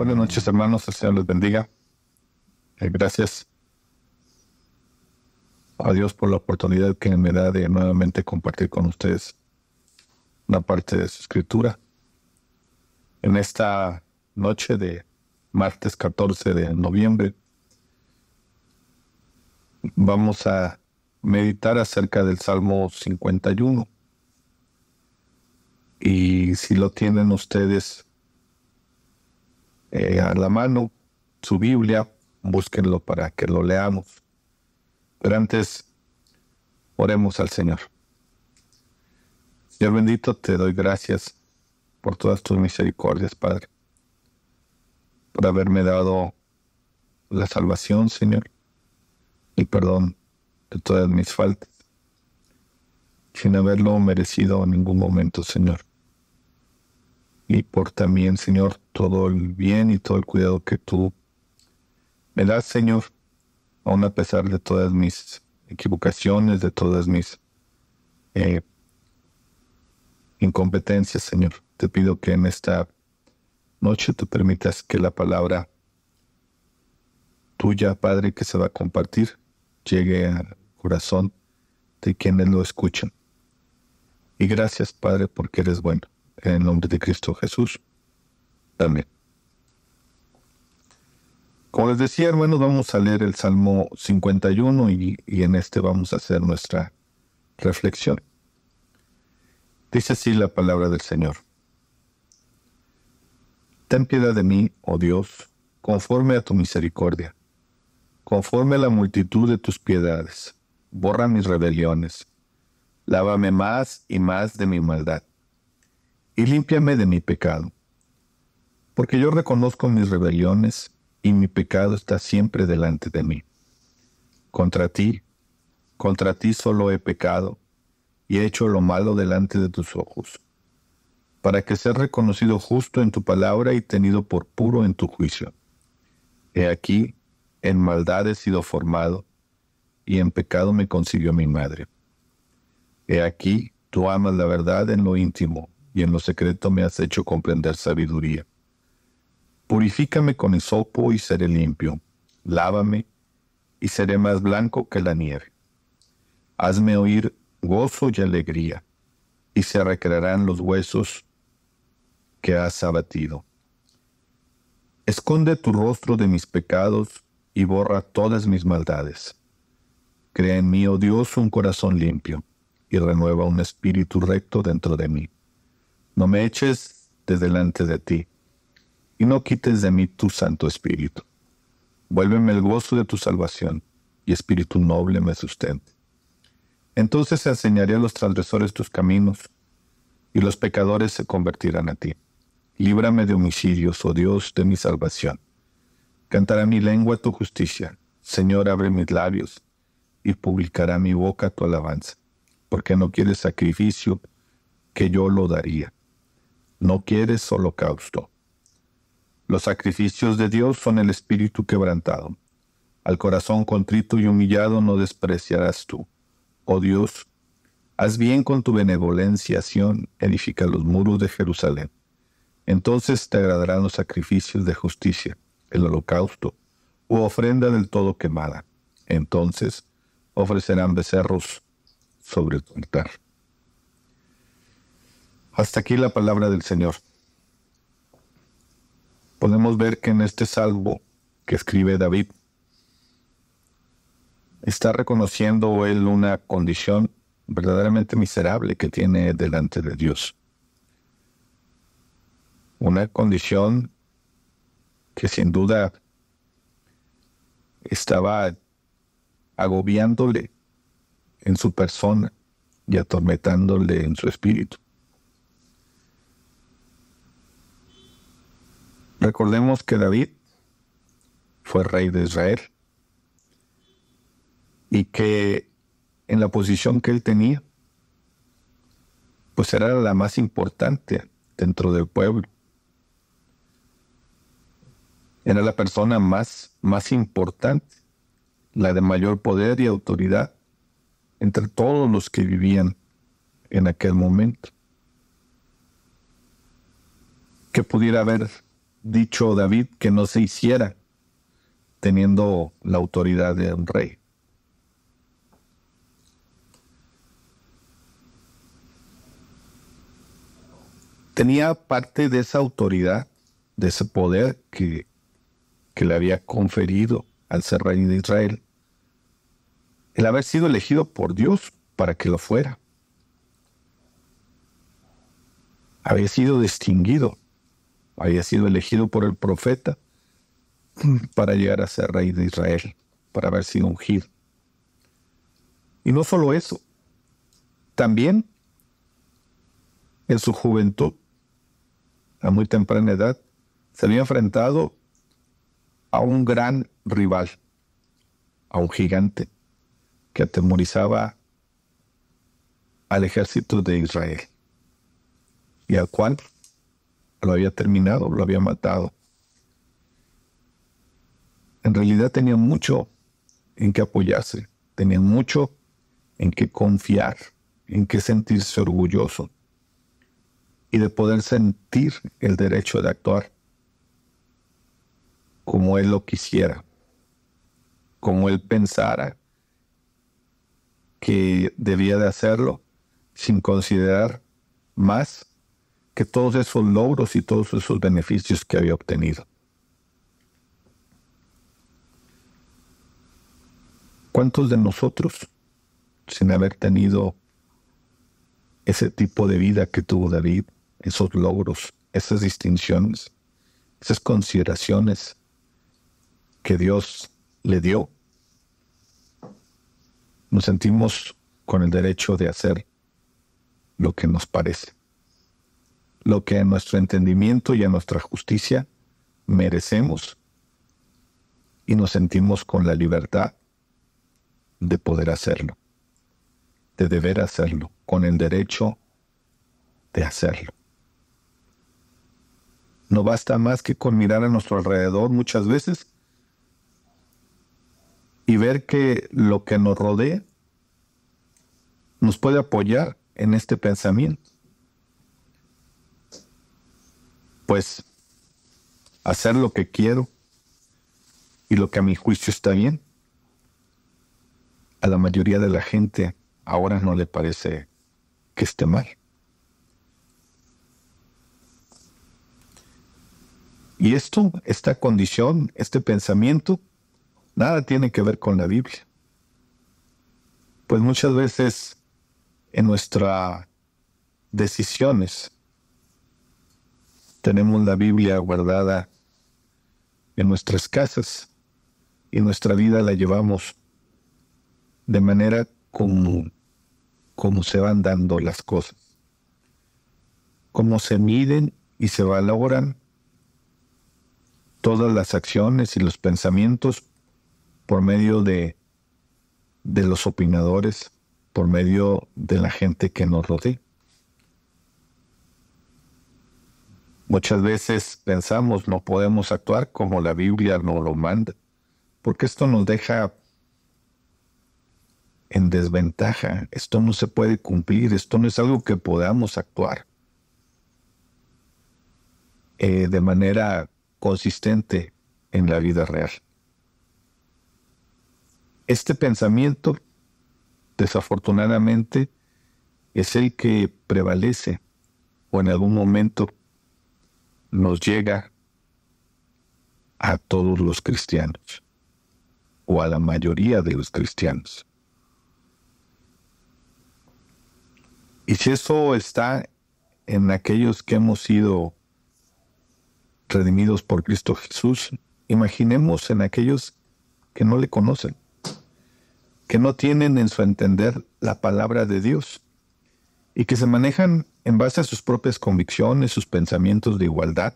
Buenas noches, hermanos. El Señor les bendiga. Gracias a Dios por la oportunidad que me da de nuevamente compartir con ustedes una parte de su escritura. En esta noche de martes 14 de noviembre vamos a meditar acerca del Salmo 51. Y si lo tienen ustedes a la mano, su Biblia, búsquenlo para que lo leamos. Pero antes, oremos al Señor. Señor bendito, te doy gracias por todas tus misericordias, Padre, por haberme dado la salvación, Señor, el perdón de todas mis faltas, sin haberlo merecido en ningún momento, Señor. Y por también, Señor, todo el bien y todo el cuidado que tú me das, Señor, aun a pesar de todas mis equivocaciones, de todas mis incompetencias, Señor. Te pido que en esta noche te permitas que la palabra tuya, Padre, que se va a compartir, llegue al corazón de quienes lo escuchan. Y gracias, Padre, porque eres bueno. En el nombre de Cristo Jesús. Amén. Como les decía, hermanos, vamos a leer el Salmo 51 y en este vamos a hacer nuestra reflexión. Dice así la palabra del Señor. Ten piedad de mí, oh Dios, conforme a tu misericordia, conforme a la multitud de tus piedades. Borra mis rebeliones, lávame más y más de mi maldad, y límpiame de mi pecado. Porque yo reconozco mis rebeliones, y mi pecado está siempre delante de mí. Contra ti solo he pecado, y he hecho lo malo delante de tus ojos, para que seas reconocido justo en tu palabra y tenido por puro en tu juicio. He aquí, en maldad he sido formado, y en pecado me concibió mi madre. He aquí, tú amas la verdad en lo íntimo, y en lo secreto me has hecho comprender sabiduría. Purifícame con hisopo y seré limpio. Lávame y seré más blanco que la nieve. Hazme oír gozo y alegría, y se recrearán los huesos que has abatido. Esconde tu rostro de mis pecados y borra todas mis maldades. Crea en mí, oh Dios, un corazón limpio, y renueva un espíritu recto dentro de mí. No me eches de delante de ti, y no quites de mí tu Santo Espíritu. Vuélveme el gozo de tu salvación, y espíritu noble me sustente. Entonces enseñaré a los transgresores tus caminos, y los pecadores se convertirán a ti. Líbrame de homicidios, oh Dios, de mi salvación. Cantará mi lengua tu justicia. Señor, abre mis labios, y publicará mi boca tu alabanza. Porque no quieres sacrificio, que yo lo daría. No quieres holocausto. Los sacrificios de Dios son el espíritu quebrantado. Al corazón contrito y humillado no despreciarás tú. Oh Dios, haz bien con tu benevolencia, Sión, edifica los muros de Jerusalén. Entonces te agradarán los sacrificios de justicia, el holocausto, u ofrenda del todo quemada. Entonces ofrecerán becerros sobre tu altar. Hasta aquí la palabra del Señor. Podemos ver que en este salmo que escribe David, está reconociendo él una condición verdaderamente miserable que tiene delante de Dios. Una condición que sin duda estaba agobiándole en su persona y atormentándole en su espíritu. Recordemos que David fue rey de Israel y que en la posición que él tenía, pues era la más importante dentro del pueblo. Era la persona más importante, la de mayor poder y autoridad entre todos los que vivían en aquel momento. ¿Qué pudiera haber dicho David que no se hiciera teniendo la autoridad de un rey. Tenía parte de esa autoridad, de ese poder que le había conferido al ser rey de Israel, el haber sido elegido por Dios para que lo fuera. Había sido distinguido, había sido elegido por el profeta para llegar a ser rey de Israel, para haber sido ungido. Y no solo eso, también en su juventud, a muy temprana edad, se había enfrentado a un gran rival, a un gigante que atemorizaba al ejército de Israel y al cual lo había terminado, lo había matado. En realidad tenían mucho en qué apoyarse, tenían mucho en qué confiar, en qué sentirse orgulloso y de poder sentir el derecho de actuar como él lo quisiera, como él pensara que debía de hacerlo, sin considerar más que todos esos logros y todos esos beneficios que había obtenido. ¿Cuántos de nosotros, sin haber tenido ese tipo de vida que tuvo David, esos logros, esas distinciones, esas consideraciones que Dios le dio, nos sentimos con el derecho de hacer lo que nos parece, lo que a nuestro entendimiento y a nuestra justicia merecemos, y nos sentimos con la libertad de poder hacerlo, de deber hacerlo, con el derecho de hacerlo? No basta más que con mirar a nuestro alrededor muchas veces y ver que lo que nos rodea nos puede apoyar en este pensamiento. Pues hacer lo que quiero y lo que a mi juicio está bien, a la mayoría de la gente ahora no le parece que esté mal. Y esta condición, este pensamiento, nada tiene que ver con la Biblia. Pues muchas veces en nuestras decisiones tenemos la Biblia guardada en nuestras casas y nuestra vida la llevamos de manera como se van dando las cosas, como se miden y se valoran todas las acciones y los pensamientos por medio de los opinadores, por medio de la gente que nos rodea. Muchas veces pensamos no podemos actuar como la Biblia nos lo manda, porque esto nos deja en desventaja, esto no se puede cumplir, esto no es algo que podamos actuar de manera consistente en la vida real. Este pensamiento, desafortunadamente, es el que prevalece o en algún momento nos llega a todos los cristianos o a la mayoría de los cristianos. Y si eso está en aquellos que hemos sido redimidos por Cristo Jesús, imaginemos en aquellos que no le conocen, que no tienen en su entender la palabra de Dios y que se manejan en base a sus propias convicciones, sus pensamientos de igualdad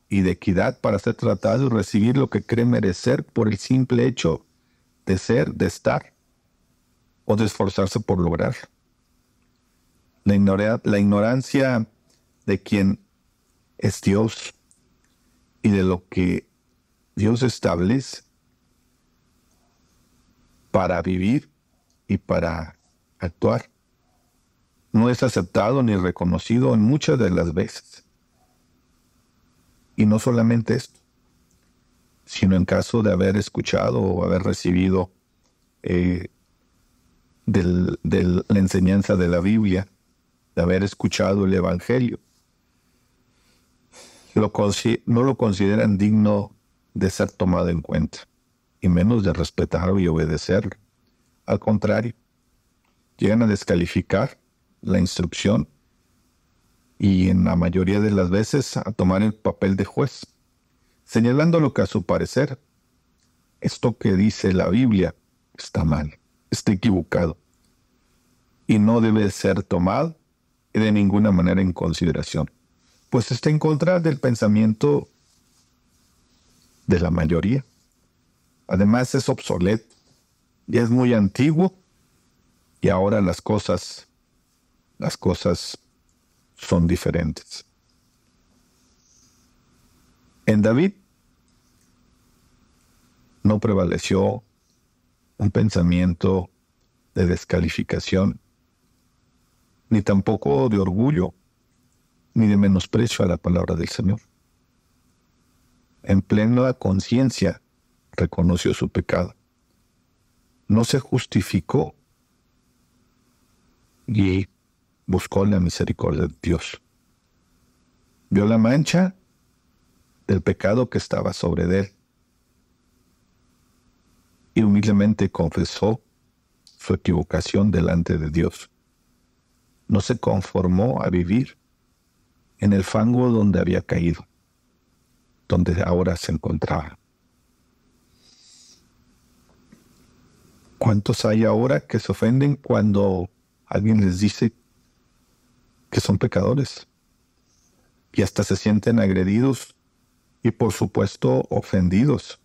y de equidad para ser tratados y recibir lo que creen merecer por el simple hecho de ser, de estar o de esforzarse por lograrlo. La ignorancia de quién es Dios y de lo que Dios establece para vivir y para actuar no es aceptado ni reconocido en muchas de las veces. Y no solamente esto, sino en caso de haber escuchado o haber recibido de la enseñanza de la Biblia, de haber escuchado el Evangelio, no lo consideran digno de ser tomado en cuenta, y menos de respetarlo y obedecerlo. Al contrario, llegan a descalificar la instrucción y en la mayoría de las veces a tomar el papel de juez, señalando lo que a su parecer, esto que dice la Biblia está mal, está equivocado y no debe ser tomado de ninguna manera en consideración, pues está en contra del pensamiento de la mayoría. Además es obsoleto, ya es muy antiguo y ahora las cosas son diferentes. En David no prevaleció un pensamiento de descalificación, ni tampoco de orgullo, ni de menosprecio a la palabra del Señor. En plena conciencia reconoció su pecado. No se justificó y buscó la misericordia de Dios. Vio la mancha del pecado que estaba sobre él y humildemente confesó su equivocación delante de Dios. No se conformó a vivir en el fango donde había caído, donde ahora se encontraba. ¿Cuántos hay ahora que se ofenden cuando alguien les dice que son pecadores? Y hasta se sienten agredidos y por supuesto ofendidos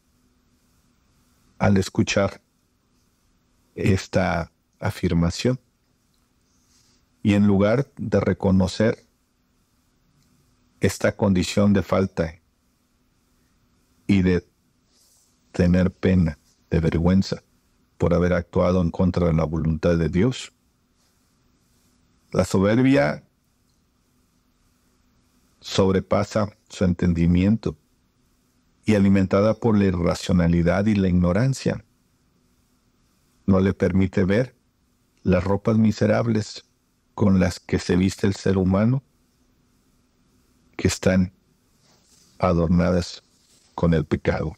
al escuchar esta afirmación. Y en lugar de reconocer esta condición de falta y de tener pena, de vergüenza por haber actuado en contra de la voluntad de Dios, la soberbia sobrepasa su entendimiento y alimentada por la irracionalidad y la ignorancia, no le permite ver las ropas miserables con las que se viste el ser humano, que están adornadas con el pecado.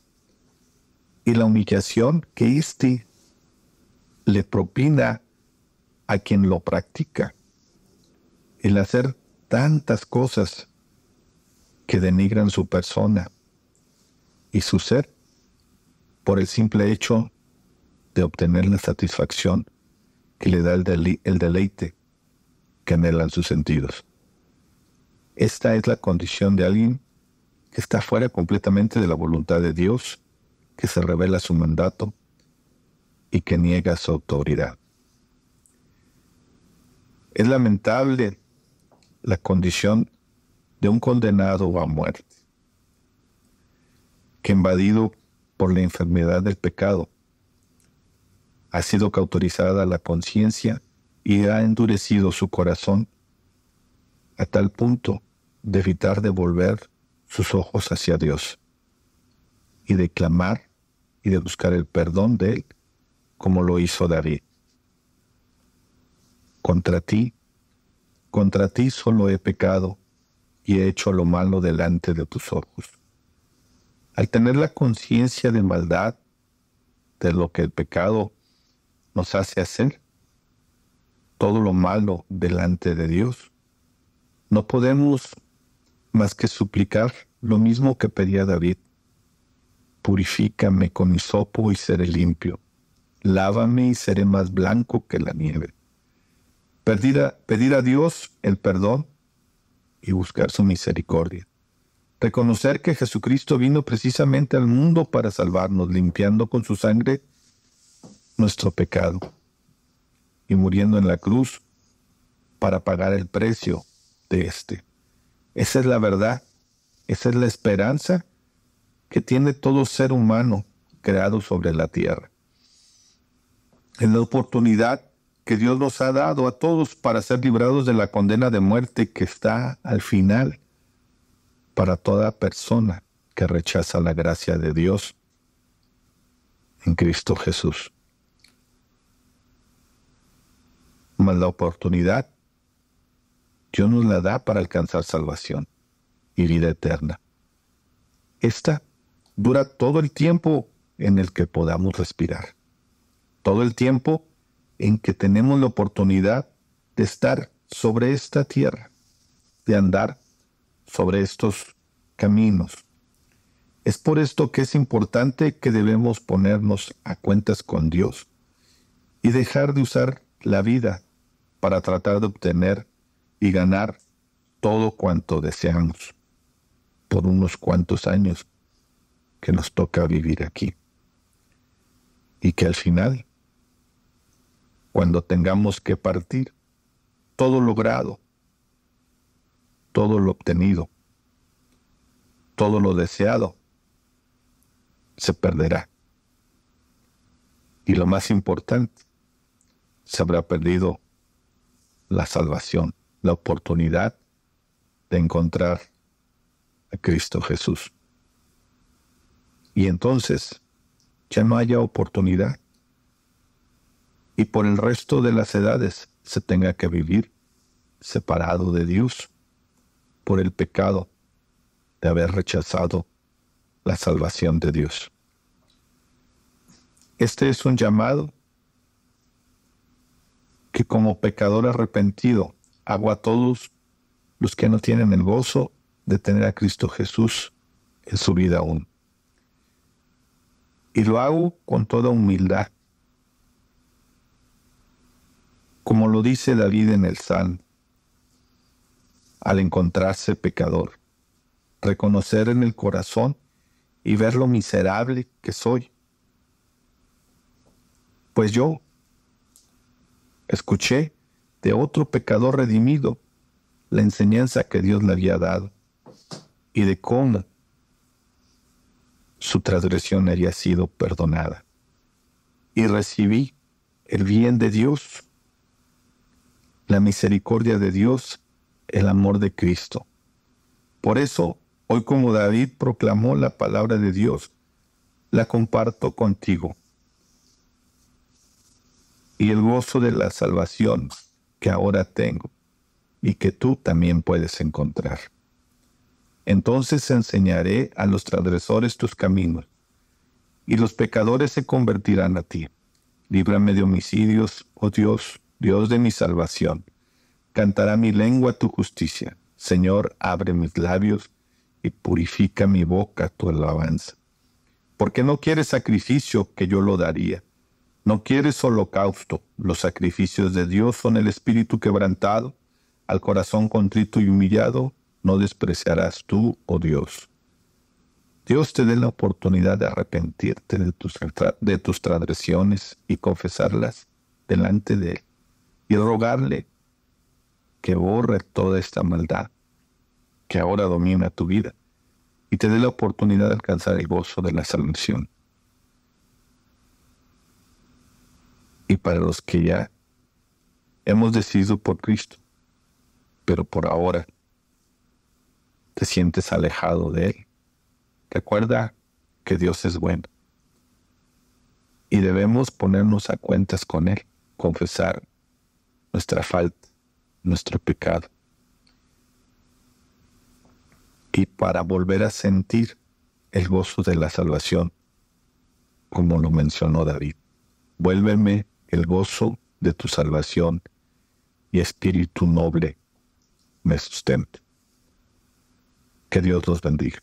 Y la humillación que éste le propina a quien lo practica, el hacer tantas cosas que denigran su persona y su ser por el simple hecho de obtener la satisfacción que le da el deleite que anhelan sus sentidos. Esta es la condición de alguien que está fuera completamente de la voluntad de Dios, que se revela su mandato y que niega su autoridad. Es lamentable la condición de un condenado a muerte, que invadido por la enfermedad del pecado, ha sido cauterizada la conciencia y ha endurecido su corazón a tal punto de evitar devolver sus ojos hacia Dios y de clamar y de buscar el perdón de Él, como lo hizo David. Contra ti solo he pecado y he hecho lo malo delante de tus ojos. Al tener la conciencia de maldad, de lo que el pecado nos hace hacer, todo lo malo delante de Dios, no podemos más que suplicar lo mismo que pedía David: purifícame con hisopo y seré limpio, lávame y seré más blanco que la nieve. Pedir a Dios el perdón y buscar su misericordia. Reconocer que Jesucristo vino precisamente al mundo para salvarnos, limpiando con su sangre nuestro pecado y muriendo en la cruz para pagar el precio de este. Esa es la verdad, esa es la esperanza que tiene todo ser humano creado sobre la tierra. Es la oportunidad que Dios nos ha dado a todos para ser librados de la condena de muerte que está al final para toda persona que rechaza la gracia de Dios en Cristo Jesús. Mas la oportunidad Dios nos la da para alcanzar salvación y vida eterna. Esta dura todo el tiempo en el que podamos respirar, todo el tiempo en que tenemos la oportunidad de estar sobre esta tierra, de andar sobre estos caminos. Es por esto que es importante que debemos ponernos a cuentas con Dios y dejar de usar la vida para tratar de obtener y ganar todo cuanto deseamos por unos cuantos años que nos toca vivir aquí. Y que al final, cuando tengamos que partir, todo logrado, todo lo obtenido, todo lo deseado, se perderá. Y lo más importante, se habrá perdido la salvación, la oportunidad de encontrar a Cristo Jesús. Y entonces ya no haya oportunidad y por el resto de las edades se tenga que vivir separado de Dios por el pecado de haber rechazado la salvación de Dios. Este es un llamado que como pecador arrepentido hago a todos los que no tienen el gozo de tener a Cristo Jesús en su vida aún. Y lo hago con toda humildad, como lo dice David en el Salmo, al encontrarse pecador, reconocer en el corazón y ver lo miserable que soy. Pues yo escuché de otro pecador redimido la enseñanza que Dios le había dado y de cómo su transgresión había sido perdonada. Y recibí el bien de Dios, la misericordia de Dios, el amor de Cristo. Por eso, hoy como David proclamó la palabra de Dios, la comparto contigo. Y el gozo de la salvación que ahora tengo y que tú también puedes encontrar. Entonces enseñaré a los transgresores tus caminos, y los pecadores se convertirán a ti. Líbrame de homicidios, oh Dios, Dios de mi salvación. Cantará mi lengua tu justicia. Señor, abre mis labios y purifica mi boca tu alabanza. Porque no quieres sacrificio, que yo lo daría. No quieres holocausto. Los sacrificios de Dios son el espíritu quebrantado. Al corazón contrito y humillado no despreciarás tú, oh Dios. Dios te dé la oportunidad de arrepentirte de tus transgresiones y confesarlas delante de Él y rogarle que borre toda esta maldad que ahora domina tu vida y te dé la oportunidad de alcanzar el gozo de la salvación. Y para los que ya hemos decidido por Cristo, pero por ahora te sientes alejado de Él, recuerda que Dios es bueno y debemos ponernos a cuentas con Él, confesar nuestra falta, nuestro pecado. Y para volver a sentir el gozo de la salvación, como lo mencionó David, vuélveme el gozo de tu salvación y espíritu noble me sustente. Que Dios los bendiga.